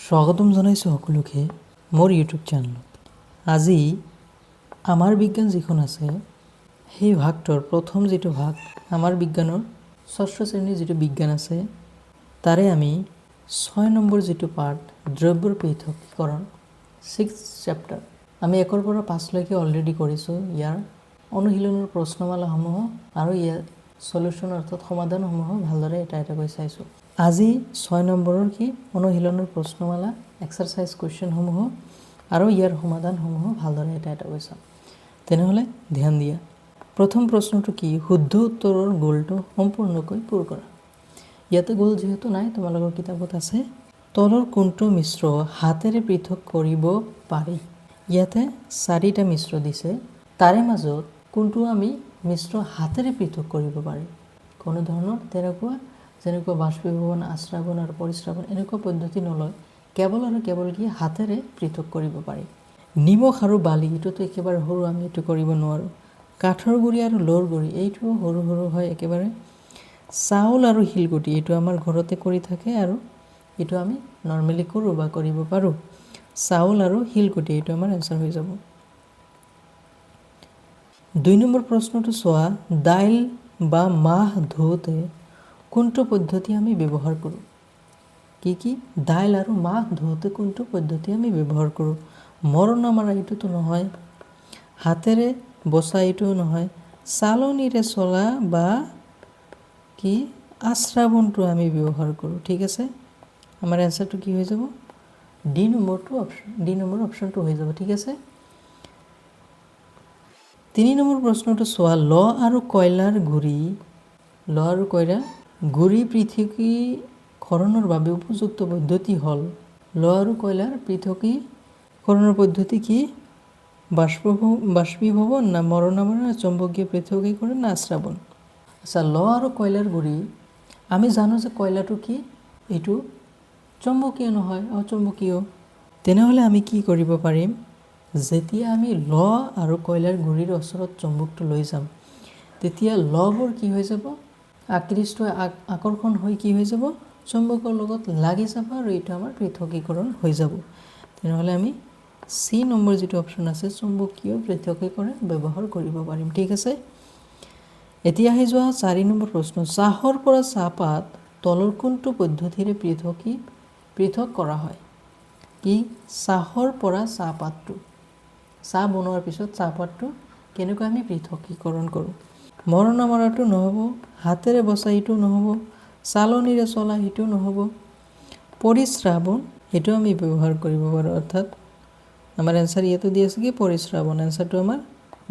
স্বাগতম জনাইছোঁ সকলোকে মোৰ ইউটিউব চেনেলত। আজি আমাৰ বিজ্ঞান যিখন আছে সেই ভাগটোৰ প্ৰথম যিটো ভাগ আমাৰ বিজ্ঞানৰ ষষ্ঠ শ্ৰেণীৰ যিটো বিজ্ঞান আছে তাৰে আমি 6 নম্বৰ যিটো পাৰ্ট দ্ৰব্যৰ পৃথকীকৰণ 6th চেপ্টাৰ আমি 1 পৰা 5 লৈকে অলৰেডি কৰিছোঁ। ইয়াৰ অনুশীলনৰ প্ৰশ্নমালাসমূহ আৰু ইয়াৰ সলিউশন অৰ্থাৎ সমাধানসমূহ ভালদৰে এটা এটাকৈ চাইছোঁ। আজি 6 নম্বৰৰ কি অনুশীলনৰ প্ৰশ্নমালা এক্সাৰসাইজ কোৱেশ্চনসমূহ আৰু ইয়াৰ সমাধানসমূহ ভালদৰে এটা এটাকৈ চাম। তেনেহ'লে ধ্যান দিয়া। প্ৰথম প্ৰশ্নটো কি শুদ্ধ উত্তৰৰ গোলটো সম্পূৰ্ণকৈ পূৰ কৰা। ইয়াতে গোল যেহেতু নাই তোমালোকৰ কিতাপত আছে। তলৰ কোনটো মিশ্ৰ হাতেৰে পৃথক কৰিব পাৰি। ইয়াতে 4টা মিশ্ৰ দিছে, তাৰে মাজত কোনটো আমি মিশ্ৰ হাতেৰে পৃথক কৰিব পাৰি। কোনো ধৰণৰ যেনেকুৱা বাষ্পীভৱন, আশ্ৰাবন আৰু পৰিশ্ৰাবন এনেকুৱা পদ্ধতি নলয়, কেৱল আৰু কেৱল কি হাতেৰে পৃথক কৰিব পাৰি। নিমখ আৰু বালি এইটোতো একেবাৰে সৰু, আমি এইটো কৰিব নোৱাৰোঁ। কাঠৰ গুড়ি আৰু লোৰ গুড়ি এইটোও সৰু সৰু হয় একেবাৰে। চাউল আৰু শিলগুটি এইটো আমাৰ ঘৰতে কৰি থাকে আৰু এইটো আমি নৰ্মেলি কৰোঁ বা কৰিব পাৰোঁ। চাউল আৰু শিলগুটি এইটো আমাৰ এনসাৰ হৈ যাব। 2 নম্বৰ প্ৰশ্নটো চোৱা, দাইল বা মাহ ধুওঁতে কোনটো পদ্ধতি আমি ব্যৱহাৰ কৰোঁ। কি দাইল আৰু মাহ ধুওঁতে কোনটো পদ্ধতি আমি ব্যৱহাৰ কৰোঁ। মৰণা মাৰা এইটোতো নহয়, হাতেৰে বচা এইটোও নহয়, চালনীৰে চলা বা কি আশ্ৰাবনটো আমি ব্যৱহাৰ কৰোঁ। ঠিক আছে, আমাৰ এনসাৰটো কি হৈ যাব ডি নম্বৰ অপশ্যনটো হৈ যাব। ঠিক আছে। 3 নম্বৰ প্ৰশ্নটো চোৱা, ল আৰু কয়লাৰ গুড়ি পৃথকীকৰণৰ বাবে উপযুক্ত পদ্ধতি হ'ল। ল আৰু কয়লাৰ পৃথকীকৰণৰ পদ্ধতি কি বাষ্পীভৱন না মৰণা মাৰা, চুম্বকীয় পৃথকীকৰণ না আশ্ৰাবন। আচ্ছা, ল আৰু কয়লাৰ গুড়ি আমি জানো যে কয়লাটো কি এইটো চুম্বকীয় নহয়, অচুম্বকীয়। তেনেহ'লে আমি কি কৰিব পাৰিম, যেতিয়া আমি ল আৰু কয়লাৰ গুড়িৰ ওচৰত চুম্বকটো লৈ যাম তেতিয়া লবোৰ কি হৈ যাব আকৰ্ষণ হৈ কি হৈ যাব চুম্বকৰ লগত লাগি যাব আৰু এইটো আমাৰ পৃথকীকৰণ হৈ যাব। তেনেহ'লে আমি চি নম্বৰ যিটো অপশ্যন আছে চুম্বকীয় পৃথকীকৰণ ব্যৱহাৰ কৰিব পাৰিম। ঠিক আছে। এতিয়া আহি যোৱা 4 নম্বৰ প্ৰশ্ন, চাহৰ পৰা চাহপাত তলৰ কোনটো পদ্ধতিৰে পৃথক কৰা হয়। কি চাহৰ পৰা চাহপাতটো, চাহ বনোৱাৰ পিছত চাহপাতটো কেনেকৈ আমি পৃথকীকৰণ কৰোঁ। মৰণা মৰাটো নহ'ব, হাতেৰে বচা এইটো নহ'ব, চালনীৰে চলা সেইটো নহ'ব, পৰিশ্ৰাবন সেইটো আমি ব্যৱহাৰ কৰিব পাৰোঁ। অৰ্থাৎ আমাৰ এনসাৰ ইয়াতে দি আছে কি পৰিশ্ৰাবন। এনসাৰটো আমাৰ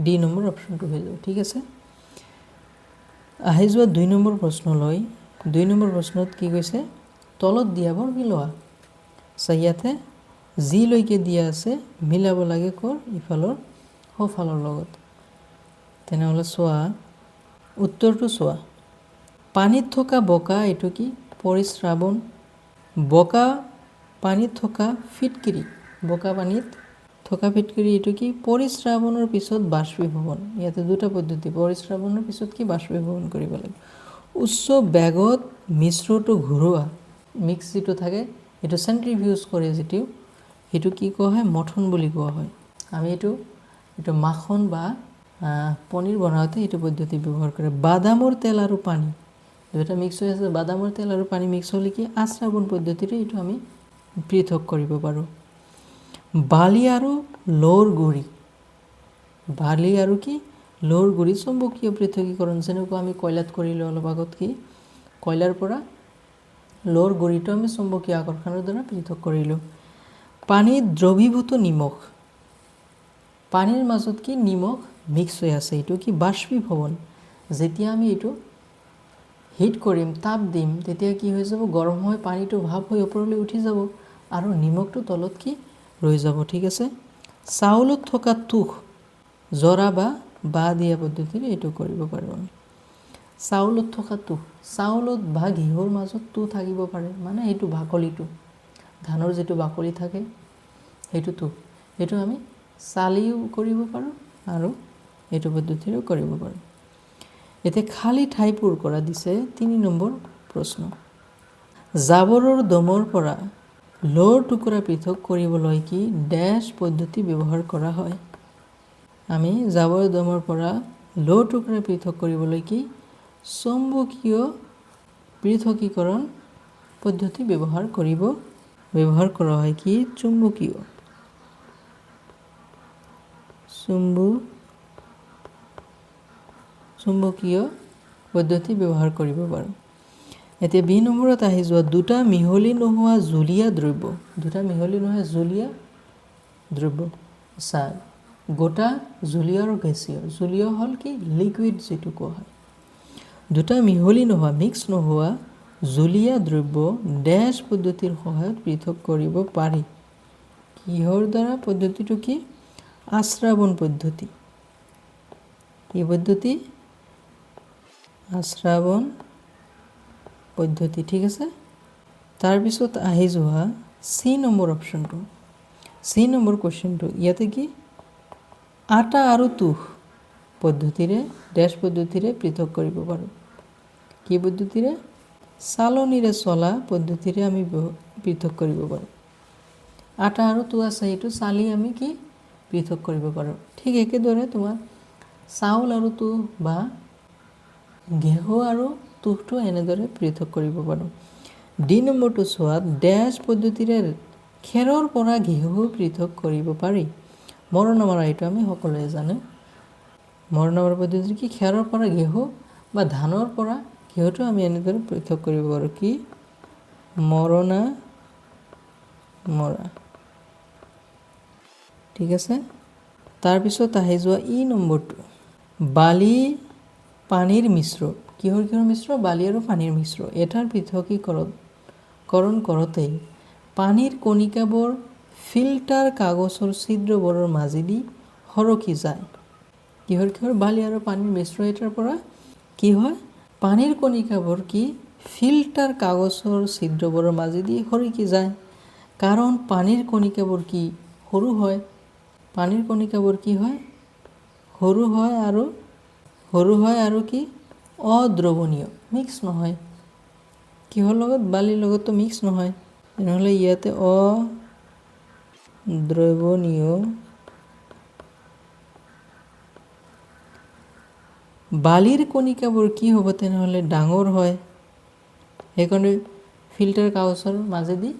ডি নম্বৰ অপশ্যনটো হৈ যাব। ঠিক আছে। আহি যোৱা 2 নম্বৰ প্ৰশ্নলৈ। 2 নম্বৰ প্ৰশ্নত কি কৈছে, তলত দিয়াবোৰ মিলোৱা। ইয়াতে যিলৈকে দিয়া আছে মিলাব লাগে কৰ ইফালৰ সোঁফালৰ লগত। তেনেহ'লে চোৱা উত্তৰটো চোৱা, পানীত থকা বোকা এইটো কি পৰিশ্ৰাবন, বোকা পানীত থকা ফিটকিৰি এইটো কি পৰিশ্ৰাবনৰ পিছত বাষ্পীভৱন। ইয়াতে 2টা পদ্ধতি, পৰিশ্ৰাবনৰ পিছত কি বাষ্পীভৱন কৰিব লাগে। উচ্চ বেগত মিশ্ৰটো ঘূৰোৱা, মিক্স যিটো থাকে এইটো চেন্ট্ৰিফিউজ কৰে যিটো সেইটো কি কোৱা হয় মথন বুলি কোৱা হয়। আমি এইটো মাখন বা পনীৰ বনাওঁতে এইটো পদ্ধতি ব্যৱহাৰ কৰে। বাদামৰ তেল আৰু পানী দুটা মিক্স হৈ আছে, বাদামৰ তেল আৰু পানী মিক্স হ'লে কি আশ্ৰাবন পদ্ধতিৰে এইটো আমি পৃথক কৰিব পাৰোঁ। বালি আৰু লোৰ গুড়ি চুম্বকীয় পৃথকীকৰণ যেনেকুৱা আমি কয়লাত কৰিলোঁ অলপ আগত। কি কয়লাৰ পৰা লোৰ গুড়িটো আমি চুম্বকীয় আকৰ্ষণৰ দ্বাৰা পৃথক কৰিলোঁ। পানীত দ্ৰৱীভূত নিমখ, পানীৰ মাজত কি নিমখ মিক্স হৈ আছে, এইটো কি বাষ্পীভৱন। যেতিয়া আমি এইটো হিট কৰিম, তাপ দিম, তেতিয়া কি হৈ যাব গৰম হৈ পানীটো ভাপ হৈ ওপৰলৈ উঠি যাব আৰু নিমখটো তলত কি ৰৈ যাব। ঠিক আছে। চাউলত থকা তুষ জৰা বা দিয়া পদ্ধতিৰে এইটো কৰিব পাৰোঁ আমি। চাউলত থকা তুষ, চাউলত বা ঘেঁহুৰ মাজত তুষ থাকিব পাৰে, মানে এইটো বাকলিটো ধানৰ যিটো বাকলি থাকে সেইটো তুষ, এইটো আমি চালিও কৰিব পাৰোঁ আৰু এইটো পদ্ধতিৰেও কৰিব পাৰোঁ। এতিয়া খালী ঠাই পূৰ কৰা দিছে 3 নম্বৰ প্ৰশ্ন, জাবৰৰ দমৰ পৰা লৰ টুকুৰা পৃথক কৰিবলৈ কি ড্যাশ পদ্ধতি ব্যৱহাৰ কৰা হয়? আমি জাবৰ দমৰ পৰা লৰ টুকুৰা পৃথক কৰিবলৈ কি চুম্বকীয় পৃথকীকৰণ পদ্ধতি ব্যৱহাৰ কৰা হয়। কি চুম্বকীয় পদ্ধতি ব্যৱহাৰ কৰিব পাৰোঁ। এতিয়া বি নম্বৰত আহি যোৱা দুটা মিহলি নোহোৱা জুলীয়া দ্ৰব্য আচ্ছা গোটা জুলীয় আৰু গেছীয়। জুলীয় হ'ল কি লিকুইড যিটো কোৱা হয়। দুটা মিহলি নোহোৱা মিক্স নোহোৱা জুলীয়া দ্ৰব্য ড্যাশ পদ্ধতিৰ সহায়ত পৃথক কৰিব পাৰি। কিহৰ দ্বাৰা? পদ্ধতিটো কি আশ্ৰাবণ পদ্ধতি। কি পদ্ধতি? আশ্ৰাবণ পদ্ধতি। ঠিক আছে। তাৰপিছত আহি যোৱা চি নম্বৰ অপশ্যনটো, চি নম্বৰ কুৱেশ্যনটো। ইয়াতে কি আটা আৰু তুষ পদ্ধতিৰে ড্যাশ পদ্ধতিৰে পৃথক কৰিব পাৰোঁ। কি পদ্ধতিৰে? চালনীৰে চলা পদ্ধতিৰে আমি পৃথক কৰিব পাৰোঁ। আটা আৰু তুষ আছে সেইটো চালি আমি কি পৃথক কৰিব পাৰোঁ। ঠিক একেদৰে তোমাৰ চাউল আৰু তুষ বা ঘেঁহু আৰু তুষটো এনেদৰে পৃথক কৰিব পাৰোঁ। ডি নম্বৰটো চোৱা ড্যাশ পদ্ধতিৰে খেৰৰ পৰা ঘেঁহু পৃথক কৰিব পাৰি। মৰণা মৰা এইটো আমি সকলোৱে জানো। মৰণা মৰা পদ্ধতি কি খেৰৰ পৰা ঘেঁহু বা ধানৰ পৰা ঘেঁহুটো আমি এনেদৰে পৃথক কৰিব পাৰোঁ। কি মৰণা মৰা। ঠিক আছে। তাৰপিছত আহি যোৱা ই নম্বৰটো বালি পানীৰ মিশ্ৰ। কিহৰ মিশ্ৰ? বালি আৰু পানীৰ মিশ্ৰ। এটাৰ পৃথকীকৰণ কৰোঁতে পানীৰ কণিকাবোৰ ফিল্টাৰ কাগজৰ ছিদ্ৰবোৰৰ মাজেদি সৰকি যায়। কিহৰ বালি আৰু পানীৰ মিশ্ৰ এটাৰ পৰা কি হয় পানীৰ কণিকাবোৰ কি ফিল্টাৰ কাগজৰ ছিদ্ৰবোৰৰ মাজেদি সৰকি যায়। কাৰণ পানীৰ কণিকাবোৰ কি সৰু হয়। পানীৰ কণিকাবোৰ কি হয় সৰু হয় আৰু কি অদ্ৰৱণীয় মিক্স নহয়। কিহৰ লগত? বালিৰ লগততো মিক্স নহয়। তেনেহ'লে ইয়াতে অদ্ৰৱণীয় বালিৰ কণিকাবোৰ কি হ'ব তেনেহ'লে ডাঙৰ হয়। সেইকাৰণে ফিল্টাৰ কাগজৰ মাজেদি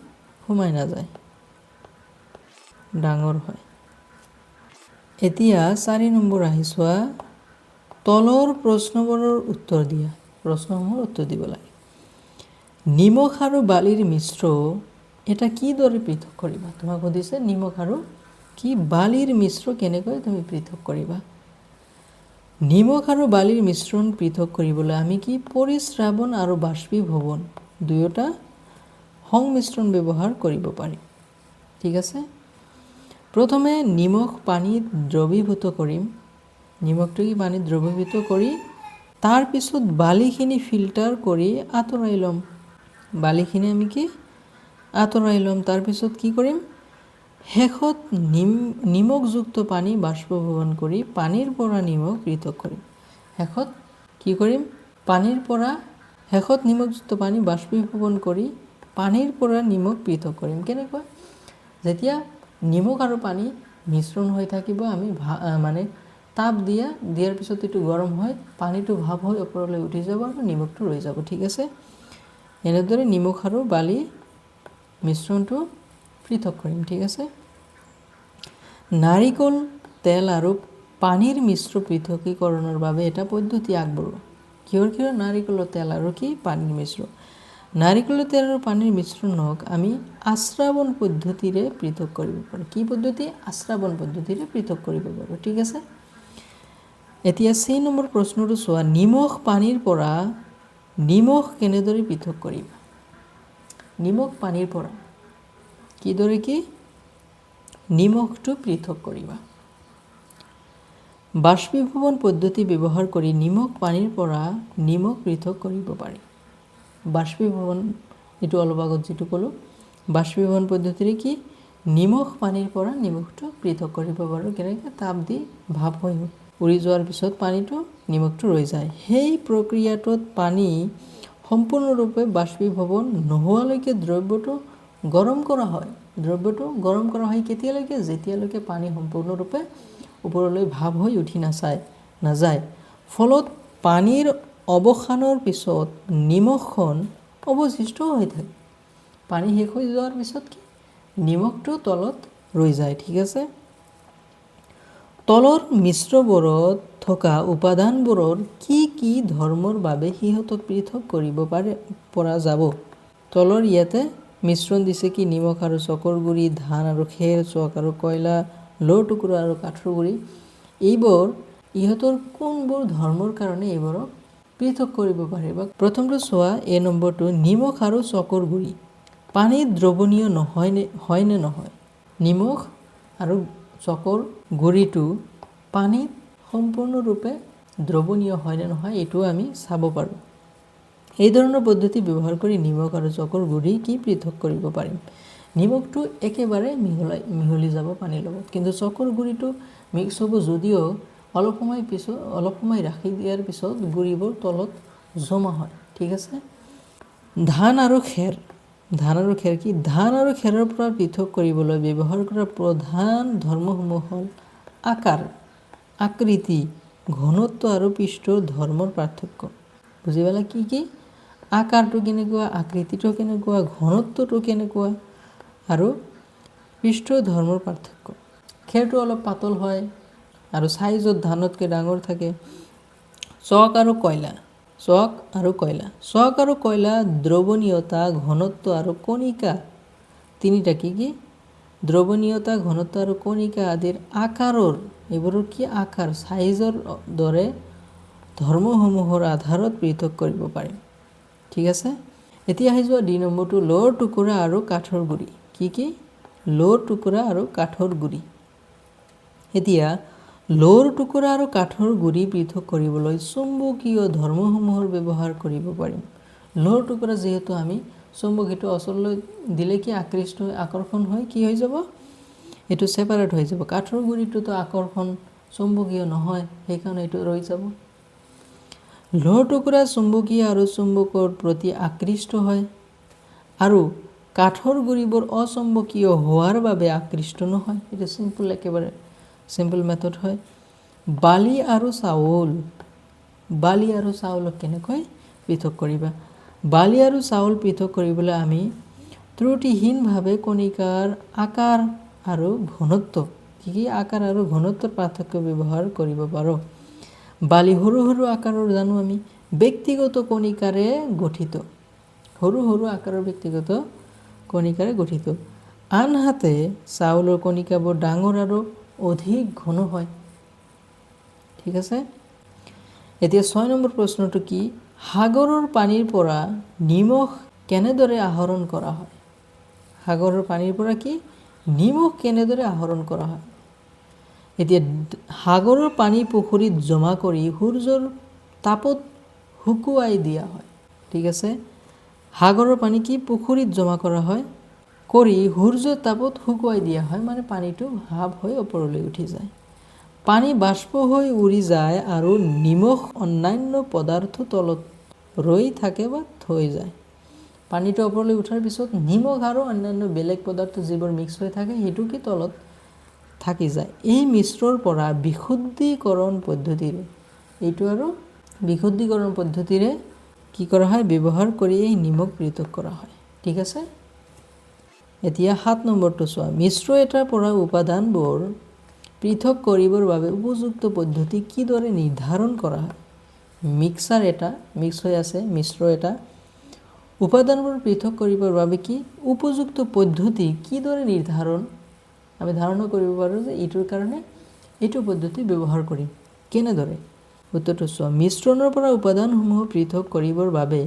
সোমাই নাযায়, ডাঙৰ হয়। এতিয়া 4 নম্বৰ আহি চোৱা তলৰ প্ৰশ্নবোৰৰ উত্তৰ দিয়া। প্ৰশ্নসমূহৰ উত্তৰ দিব লাগে। নিমখ আৰু বালিৰ মিশ্ৰ এটা কিদৰে পৃথক কৰিবা? তোমাক সুধিছে নিমখ আৰু কি বালিৰ মিশ্ৰ কেনেকৈ তুমি পৃথক কৰিবা? নিমখ আৰু বালিৰ মিশ্ৰণ পৃথক কৰিবলৈ আমি কি পৰিস্ৰাৱন আৰু বাষ্পীভৱন দুয়োটা সংমিশ্ৰণ ব্যৱহাৰ কৰিব পাৰি। ঠিক আছে। প্ৰথমে নিমখ পানীত দ্ৰৱীভূত কৰিম। নিমখটো কি পানীত দ্ৰৱীভূত কৰি তাৰপিছত বালিখিনি ফিল্টাৰ কৰি আঁতৰাই ল'ম। বালিখিনি আমি কি আঁতৰাই ল'ম। তাৰপিছত কি কৰিম শেষত নিমখযুক্ত পানী বাষ্পীভৱন কৰি পানীৰ পৰা নিমখ পৃথক কৰিম। শেষত কি কৰিম শেষত নিমখযুক্ত পানী বাষ্পীভৱন কৰি পানীৰ পৰা নিমখ পৃথক কৰিম। কেনেকৈ? যেতিয়া নিমখ আৰু পানী মিশ্ৰণ হৈ থাকিব আমি মানে তাপ দিয়াৰ পিছত এইটো গৰম হয় পানীটো ভাপ হৈ ওপৰলৈ উঠি যাব আৰু নিমখটো ৰৈ যাব। ঠিক আছে। এনেদৰে নিমখ আৰু বালি মিশ্ৰণটো পৃথক কৰিম। ঠিক আছে। নাৰিকল তেল আৰু পানীৰ মিশ্ৰ পৃথকীকৰণৰ বাবে এটা পদ্ধতি আগবঢ়োৱা। কিহৰ নাৰিকলৰ তেল আৰু কি পানীৰ মিশ্ৰ। নাৰিকলৰ তেল আৰু পানীৰ মিশ্ৰণক আমি আশ্ৰাবণ পদ্ধতিৰে পৃথক কৰিব পাৰোঁ। কি পদ্ধতি? আশ্ৰাবণ পদ্ধতিৰে পৃথক কৰিব পাৰোঁ। ঠিক আছে। এতিয়া 6 নম্বৰ প্ৰশ্নটো চোৱা নিমখ পানীৰ পৰা নিমখ কেনেদৰে পৃথক কৰিবা? নিমখ পানীৰ পৰা কিদৰে কি নিমখটো পৃথক কৰিবা? বাষ্পীভৱন পদ্ধতি ব্যৱহাৰ কৰি নিমখ পানীৰ পৰা নিমখ পৃথক কৰিব পাৰি। বাষ্পীভৱন এইটো অলপ আগত যিটো ক'লোঁ বাষ্পীভৱন পদ্ধতিৰে কি নিমখ পানীৰ পৰা নিমখটো পৃথক কৰিব পাৰোঁ। কেনেকৈ? তাপ দি ভাপ হৈ উৰি যোৱাৰ পিছত পানীটো নিমখটো ৰৈ যায়। সেই প্ৰক্ৰিয়াটোত পানী সম্পূৰ্ণৰূপে বাষ্পীভৱন নোহোৱালৈকে দ্ৰব্যটো গৰম কৰা হয়। দ্ৰব্যটো গৰম কৰা হয় কেতিয়ালৈকে? যেতিয়ালৈকে পানী সম্পূৰ্ণৰূপে ওপৰলৈ ভাৱ হৈ উঠি নাযায়। ফলত পানীৰ অৱসানৰ পিছত নিমখখন অৱশিষ্ট হৈ থাকে। পানী শেষ হৈ যোৱাৰ পিছত কি নিমখটো তলত ৰৈ যায়। ঠিক আছে। তলৰ মিশ্ৰবোৰত থকা উপাদানবোৰৰ কি কি ধৰ্মৰ বাবে সিহঁতক পৃথক কৰিব পৰা যাব? তলৰ ইয়াতে মিশ্ৰণ দিছে কি নিমখ আৰু চকৰ গুড়ি, ধান আৰু খেৰ, চক আৰু কয়লা, লৰ টুকুৰা আৰু কাঠৰ গুড়ি। এইবোৰ ইহঁতৰ কোনবোৰ ধৰ্মৰ কাৰণে এইবোৰক পৃথক কৰিব পাৰি? বা প্ৰথমটো চোৱা, এ নম্বৰটো, নিমখ আৰু চকৰ গুড়ি পানীত দ্ৰৱণীয় হয় নে নহয়? নিমখ আৰু চকৰ গুড়িটো পানীত সম্পূৰ্ণৰূপে দ্ৰৱণীয় হয় নে নহয় এইটো আমি চাব পাৰোঁ। এই ধৰণৰ পদ্ধতি ব্যৱহাৰ কৰি নিমখ আৰু চকৰ গুড়ি কি পৃথক কৰিব পাৰিম? নিমখটো একেবাৰে মিহলি যাব পানীৰ লগত, কিন্তু চকৰ গুড়িটো মিক্স হ'ব যদিও অলপ সময় ৰাখি দিয়াৰ পিছত গুড়িবোৰ তলত জমা হয়। ঠিক আছে। ধান আৰু খেৰ কি? ধান আৰু খেৰৰ পৰা পৃথক কৰিবলৈ ব্যৱহাৰ কৰা প্ৰধান ধৰ্মসমূহ হ'ল আকাৰ, আকৃতি, ঘনত্ব আৰু পৃষ্ঠৰ ধৰ্মৰ পাৰ্থক্য। বুজি পালা কি কি? আকাৰটো কেনেকুৱা, আকৃতিটো কেনেকুৱা, ঘনত্বটো কেনেকুৱা আৰু পৃষ্ঠৰ ধৰ্মৰ পাৰ্থক্য। খেৰটো অলপ পাতল হয় আৰু চাইজত ধানতকৈ ডাঙৰ থাকে। চক আৰু কয়লা দ্ৰৱণীয়তা, ঘনত্ব আৰু কণিকা তিনিটা কি কি? দ্ৰৱণীয়তা, ঘনত্ব আৰু কণিকা আদিৰ আকাৰৰ, এইবোৰৰ কি আকাৰ, চাইজৰ দৰে ধৰ্মসমূহৰ আধাৰত পৃথক কৰিব পাৰিম। ঠিক আছে। এতিয়া আহি যোৱা ২ নম্বৰটো, লৰ টুকুৰা আৰু কাঠৰ গুড়ি। কি কি? লৰ টুকুৰা আৰু কাঠৰ গুড়ি। এতিয়া লৰ টুকুৰা আৰু কাঠৰ গুড়ি পৃথক কৰিবলৈ চুম্বকীয় ধৰ্মসমূহৰ ব্যৱহাৰ কৰিব পাৰিম। লৰ টুকুৰা যিহেতু আমি চুম্বকীয়টো ওচৰলৈ দিলে কি আকৰ্ষণ হয়, কি হৈ যাব? এইটো ছেপাৰেট হৈ যাব। কাঠৰ গুড়িটোতো আকৰ্ষণ চুম্বকীয় নহয়, সেইকাৰণে এইটো ৰৈ যাব। লৰ টুকুৰা চুম্বকীয় আৰু চুম্বকৰ প্ৰতি আকৃষ্ট হয় আৰু কাঠৰ গুড়িবোৰ অচুম্বকীয় হোৱাৰ বাবে আকৃষ্ট নহয়। এইটো একেবাৰে চিম্পল মেথড হয়। বালি আৰু চাউলক কেনেকৈ পৃথক কৰিবা? বালি আৰু চাউল পৃথক কৰিবলৈ আমি ত্ৰুটিহীনভাৱে কণিকাৰ আকাৰ আৰু ঘনত্ব, কি আকাৰ আৰু ঘনত্বৰ পাৰ্থক্য ব্যৱহাৰ কৰিব পাৰোঁ। বালি সৰু সৰু আকাৰৰ জানো আমি, ব্যক্তিগত কণিকাৰে গঠিত, সৰু সৰু আকাৰৰ ব্যক্তিগত কণিকাৰে গঠিত। আনহাতে চাউলৰ কণিকাবোৰ ডাঙৰ আৰু অধিক ঘন হয়। ঠিক আছে। এতিয়া ৬ নম্বৰ প্ৰশ্নটো কি? সাগৰৰ পানীৰ পৰা নিমখ কেনেদৰে আহৰণ কৰা হয়? সাগৰৰ পানীৰ পৰা কি নিমখ কেনেদৰে আহৰণ কৰা হয়? এতিয়া সাগৰৰ পানী পুখুৰীত জমা কৰি সূৰ্যৰ তাপত শুকুৱাই দিয়া হয়। ঠিক আছে। সাগৰৰ পানী কি পুখুৰীত জমা কৰা হয়, কৰি সূৰ্যৰ তাপত শুকুৱাই দিয়া হয়, মানে পানীটো ভাৱ হৈ ওপৰলৈ উঠি যায়। পানী বাষ্প হৈ উৰি যায় আৰু নিমখ অন্যান্য পদাৰ্থ তলত ৰৈ থাকে বা থৈ যায়। পানীটো ওপৰলৈ উঠাৰ পিছত নিমখ আৰু অন্যান্য বেলেগ পদাৰ্থ যিবোৰ মিক্স হৈ থাকে সেইটো কি তলত থাকি যায়। এই মিশ্ৰৰ পৰা বিশুদ্ধীকৰণ পদ্ধতিৰে কি কৰা হয়? ব্যৱহাৰ কৰি এই নিমখ পৃথক কৰা হয়। ঠিক আছে। এতিয়া ৭ নম্বৰটো চোৱা, মিশ্ৰ এটাৰ পৰা উপাদানবোৰ পৃথক কৰিবৰ বাবে উপযুক্ত পদ্ধতি কিদৰে নিৰ্ধাৰণ কৰা হয়? মিক্স হৈ আছে মিশ্ৰ এটা, উপাদানবোৰ পৃথক কৰিবৰ বাবে কি উপযুক্ত পদ্ধতি কিদৰে আমি ধাৰণা কৰিব পাৰোঁ যে এইটোৰ কাৰণে এইটো পদ্ধতি ব্যৱহাৰ কৰিম। কেনেদৰে? উত্তৰটো চোৱা, মিশ্ৰণৰ পৰা উপাদানসমূহ পৃথক কৰিবৰ বাবে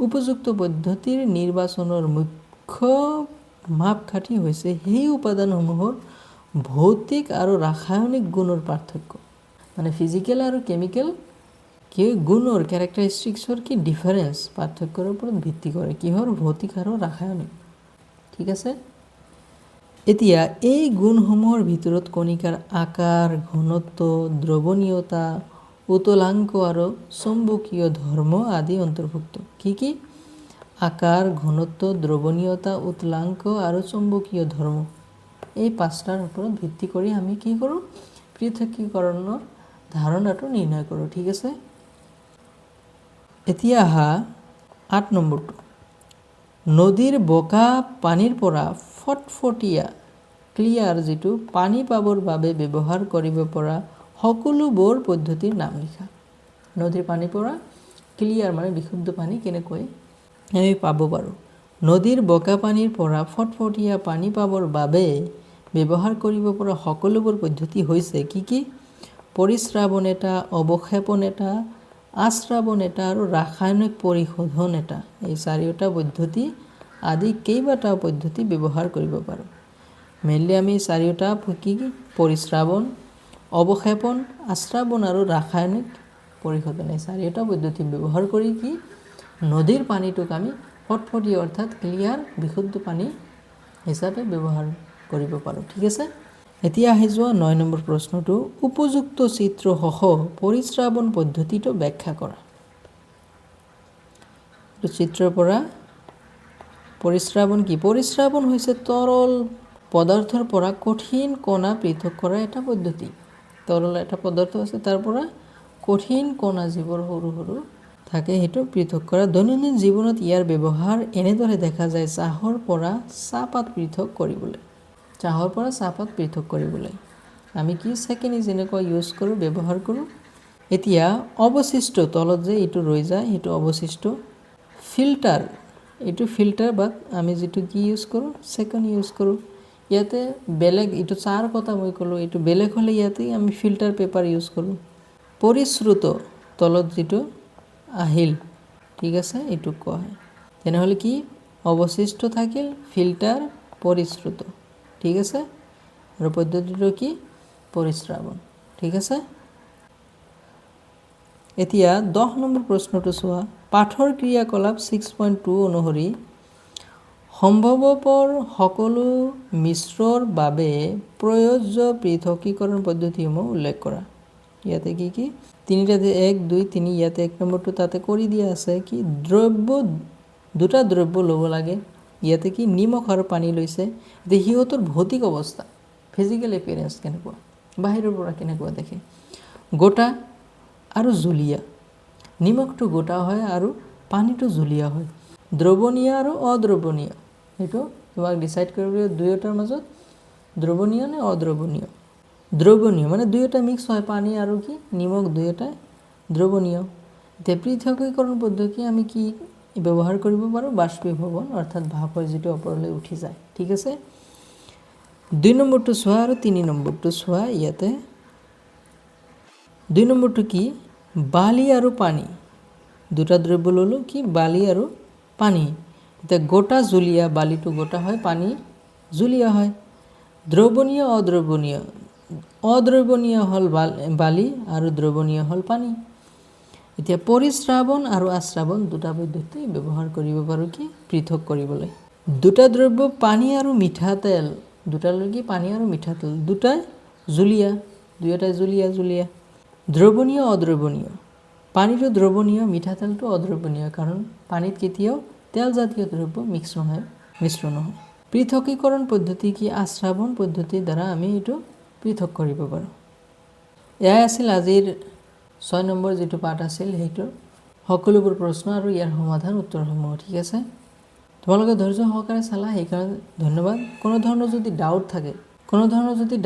উপযুক্ত পদ্ধতিৰ নিৰ্বাচনৰ মুখ্য মাপকাঠি হৈছে সেই উপাদানসমূহৰ ভৌতিক আৰু ৰাসায়নিক গুণৰ পাৰ্থক্য। মানে ফিজিকেল আৰু কেমিকেল গুণৰ কেৰেক্টাৰিষ্টিক্সৰ কি ডিফাৰেঞ্চ, পাৰ্থক্যৰ ওপৰত ভিত্তি কৰে, কিহৰ? ভৌতিক আৰু ৰাসায়নিক। ঠিক আছে। এতিয়া এই গুণসমূহৰ ভিতৰত কণিকাৰ আকাৰ, ঘনত্ব, দ্ৰৱণীয়তা, উতলাংক আৰু চুম্বকীয় ধৰ্ম আদি অন্তৰ্ভুক্ত। কি আকাৰ, ঘনত্ব, দ্ৰৱণীয়তা, উৎলাংক আৰু চুম্বকীয় ধৰ্ম। এই পাঁচটাৰ ওপৰত ভিত্তি কৰি আমি কি কৰোঁ? পৃথকীকৰণৰ ধাৰণাটো নিৰ্ণয় কৰোঁ। ঠিক আছে? এতিয়া আহা 8 নম্বৰটো। নদীৰ বোকা পানীৰ পৰা ফটফটীয়া ক্লিয়াৰ যিটো পানী পাবৰ বাবে ব্যৱহাৰ কৰিব পৰা সকলোবোৰ পদ্ধতিৰ নাম লিখা। নদীৰ পানীৰ পৰা ক্লিয়াৰ মানে বিশুদ্ধ পানী কেনেকৈ আমি পাব পাৰোঁ। নদীৰ বোকা পানীৰ পৰা ফটফটীয়া পানী পাবৰ বাবে ব্যৱহাৰ কৰিব পৰা সকলোবোৰ পদ্ধতি হৈছে কি কি? পৰিস্ৰাবন এটা, অৱক্ষেপন এটা, আশ্ৰাবন এটা আৰু ৰাসায়নিক পৰিশোধন এটা। এই চাৰিওটা পদ্ধতি আদি কেইবাটাও পদ্ধতি ব্যৱহাৰ কৰিব পাৰোঁ। মেইনলি আমি চাৰিওটা কি কি? পৰিস্ৰাবন, অৱক্ষেপন, আশ্ৰাবন আৰু ৰাসায়নিক পৰিশোধন এই চাৰিওটা পদ্ধতি ব্যৱহাৰ কৰি কি নদীৰ পানীটোক আমি ফটফটীয়া অৰ্থাৎ ক্লিয়াৰ বিশুদ্ধ পানী হিচাপে ব্যৱহাৰ কৰিব পাৰোঁ। ঠিক আছে? এতিয়া আহি যোৱা 9 নম্বৰ প্ৰশ্নটো। উপযুক্ত চিত্ৰসহ পৰিস্ৰাবন পদ্ধতিটো ব্যাখ্যা কৰা। চিত্ৰৰ পৰা পৰিস্ৰাবন কি? পৰিস্ৰাবন হৈছে তৰল পদাৰ্থৰ পৰা কঠিন কণা পৃথক কৰা এটা পদ্ধতি। তৰল এটা পদাৰ্থ আছে, তাৰ পৰা কঠিন কণা যিবোৰ সৰু সৰু থাকে সেইটো পৃথক কৰা। দৈনন্দিন জীৱনত ইয়াৰ ব্যৱহাৰ এনেদৰে দেখা যায়। চাহৰ পৰা চাহপাত পৃথক কৰিবলৈ। চাহৰ পৰা চাহপাত পৃথক কৰিবলৈ আমি কি চেকেনি যেনেকৈ ইউজ কৰোঁ, ব্যৱহাৰ কৰোঁ। এতিয়া অৱশিষ্ট তলত যে এইটো ৰৈ যায় সেইটো অৱশিষ্ট। ফিল্টাৰ, এইটো ফিল্টাৰ বা আমি যিটো কি ইউজ কৰোঁ, চেকনি ইউজ কৰোঁ। ইয়াতে বেলেগ এইটো চাহৰ কথা মই ক'লোঁ, এইটো বেলেগ হ'লে ইয়াতে আমি ফিল্টাৰ পেপাৰ ইউজ কৰোঁ। পৰিশ্ৰুত তলত যিটো আহিল, ঠিক আছে, এইটো কোৱা হয়। তেনেহ'লে কি অৱশিষ্ট থাকিল, ফিল্টাৰ, পৰিশ্ৰুত। ঠিক আছে? আৰু পদ্ধতিটো কি? পৰিস্ৰাবন। ঠিক আছে? এতিয়া 10 নম্বৰ প্ৰশ্নটো চোৱা। পাঠৰ ক্ৰিয়াকলাপ 6.2 অনুসৰি সম্ভৱপৰ সকলো মিশ্ৰৰ বাবে প্ৰয়োজ্য পৃথকীকৰণ পদ্ধতিসমূহ উল্লেখ কৰা। ইয়াতে কি কি? তিনিটাতে 1, 2, 3 ইয়াতে 1 নম্বৰটো তাতে কৰি দিয়া আছে কি দুটা দ্ৰব্য ল'ব লাগে। ইয়াতে কি নিমখ আৰু পানী লৈছে। এতিয়া সিহঁতৰ ভৌতিক অৱস্থা, ফিজিকেল এপিয়াৰেঞ্চ কেনেকুৱা, বাহিৰৰ পৰা কেনেকুৱা দেখে। গোটা আৰু জুলীয়া। নিমখটো গোটা হয় আৰু পানীটো জুলীয়া হয়। দ্ৰৱণীয় আৰু অদ্ৰৱণীয়, সেইটো তোমাক ডিচাইড কৰিব লাগিব দুয়োটাৰ মাজত দ্ৰৱণীয় নে অদ্ৰৱণীয়। দ্ৰৱণীয় মানে দুয়োটা মিক্স হয়, পানী আৰু কি নিমখ দুয়োটাই দ্ৰৱণীয়। এতিয়া পৃথকীকৰণ পদ্ধতি আমি কি ব্যৱহাৰ কৰিব পাৰোঁ? বাষ্পীভৱন অৰ্থাৎ ভাপ হয় যিটো ওপৰলৈ উঠি যায়। ঠিক আছে? 2 নম্বৰটো চোৱা আৰু 3 নম্বৰটো চোৱা। ইয়াতে 2 নম্বৰটো কি? বালি আৰু পানী। দুটা দ্ৰব্য ল'লোঁ কি বালি আৰু পানী। এতিয়া গোটা জুলীয়া, বালিটো গোটা হয়, পানী জুলীয়া হয়। দ্ৰৱণীয় অদ্ৰৱণীয়, অদ্ৰৱণীয় হ'ল বালি আৰু দ্ৰৱণীয় হ'ল পানী। এতিয়া পৰিস্ৰাবন আৰু আশ্ৰাবন দুটা পদ্ধতি ব্যৱহাৰ কৰিব পাৰোঁ কি পৃথক কৰিবলৈ। দুটা দ্ৰব্য পানী আৰু মিঠাতেল, দুটা লৈ কি পানী আৰু মিঠাতেল দুটাই জুলীয়া, দুয়োটাই জুলীয়া জুলীয়া। দ্ৰৱণীয় অদ্ৰৱণীয়, পানীটো দ্ৰৱণীয়, মিঠাতেলটো অদ্ৰৱণীয়, কাৰণ পানীত কেতিয়াও তেলজাতীয় দ্ৰব্য মিশ্ৰ নহয়। পৃথকীকৰণ পদ্ধতি কি? আশ্ৰাবন পদ্ধতিৰ দ্বাৰা আমি এইটো পৃথক কৰিব পাৰোঁ। এয়াই আছিল আজিৰ 6 নম্বৰ যিটো পাঠ আছিল সেইটো সকলোবোৰ প্ৰশ্ন আৰু ইয়াৰ সমাধান উত্তৰসমূহ। ঠিক আছে? তোমালোকে ধৈৰ্য সহকাৰে চালা, সেইকাৰণে ধন্যবাদ। কোনো ধৰণৰ যদি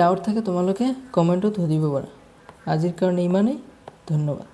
ডাউট থাকে তোমালোকে কমেণ্টত সুধিব পাৰা। আজিৰ কাৰণে ইমানেই, ধন্যবাদ।